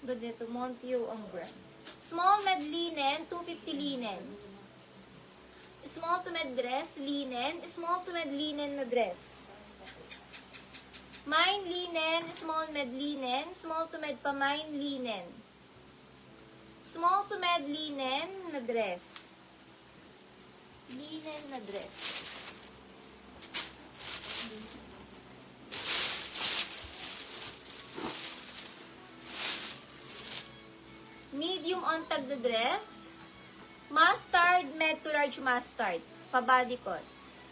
Ganito, Monteo ang brand. Small med linen, 250 linen. Small to med dress, linen. Small to med linen na dress. Mine linen, small med linen. Small to med pa mine linen. Small to med linen na dress. Linen na dress. Medium on tag na dress. Mustard, med to large mustard. Pa-bodycon.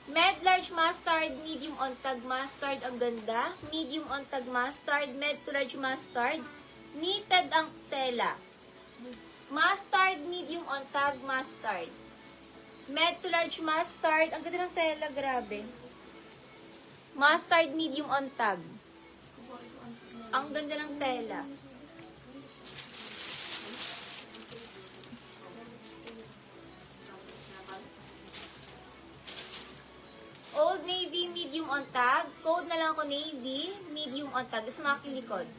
Med large mustard, medium on tag mustard. Ang ganda. Medium on tag mustard, med to large mustard. Knitted ang tela. Mustard, medium on tag mustard. Med to large mustard. Ang ganda ng tela, grabe. Mustard, medium on tag. Ang ganda ng tela. Old Navy, medium on tag. Code na lang ako Navy, medium on tag. Smaki likod.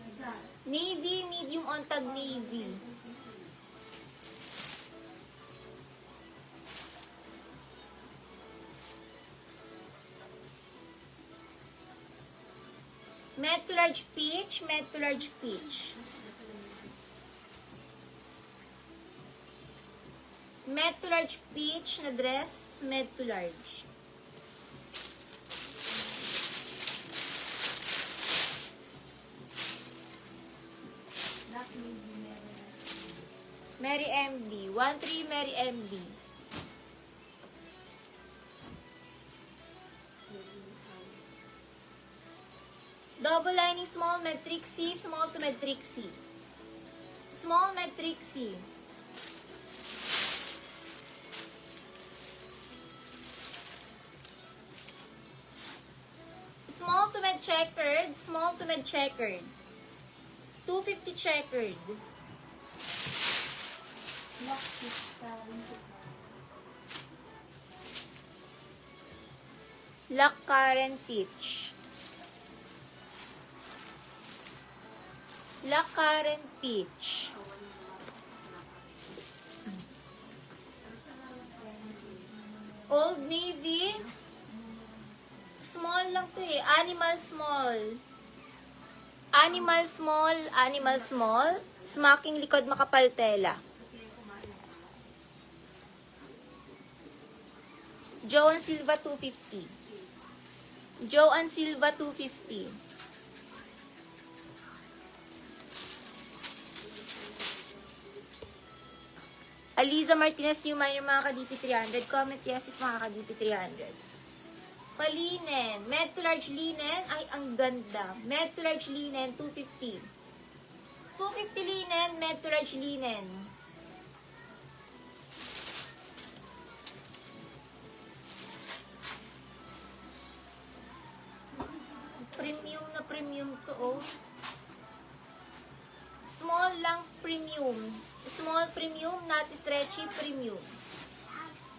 Navy, medium on tag, Navy. Med to large peach, med to large peach. Med to large peach na dress, med to large. Mary MD. 1-3 Mary MD. Double lining small metric C, small to metric C. Small metric C. Small to med checkered, small to med checkered. 250 checkered. Black currant peach. Black currant peach. Old Navy. Small lang to eh. Animal small. Animal small, animal small. Smacking likod makapal tela. Joan Silva 250. Joan Silva 250. Aliza Martinez, new minor mga ka-DP 300. Comment yes if mga ka-DP 300. Palinen. Med to large linen. Ay, ang ganda. Med to large linen, 250. 250 linen, med to large linen. Premium na premium to, oh. Small lang premium. Small premium, not stretchy premium.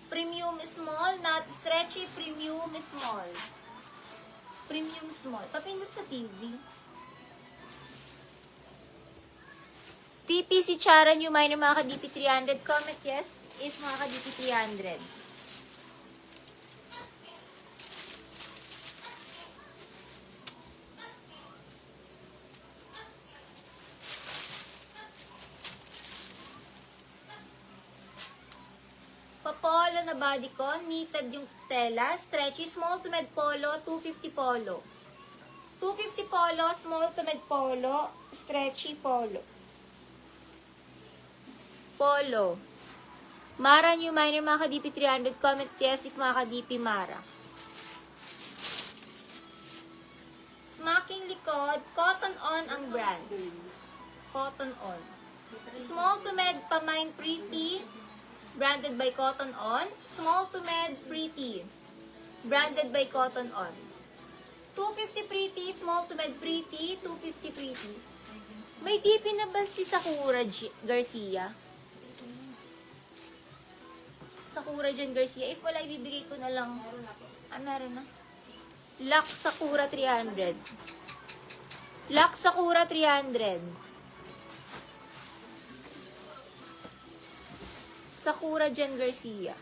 Premium small, not stretchy, premium small. Premium small. Papindot sa TV. TPC Chara, new minor mga ka-DP 300. Comment yes if mga ka-DP 300. Papolo na bodycon, knitted yung tela, stretchy, small to med polo, 250 polo. 250 polo, small to med polo, stretchy polo. Polo. Mara new minor mga ka-DP 300, comment yes if mga ka-DP Mara. Smacking likod, cotton on ang brand. Cotton on. Small to med pa mine pretty, branded by Cotton On. Small to med pretty, branded by Cotton On. 250 pretty, small to med pretty, 250 pretty. May DP na ba si Sakura Garcia? Sakura Jan Garcia. If wala, ibibigay ko na lang. Ah, meron na. Lak Sakura 300. Lak Sakura 300. Sakura Jen Garcia.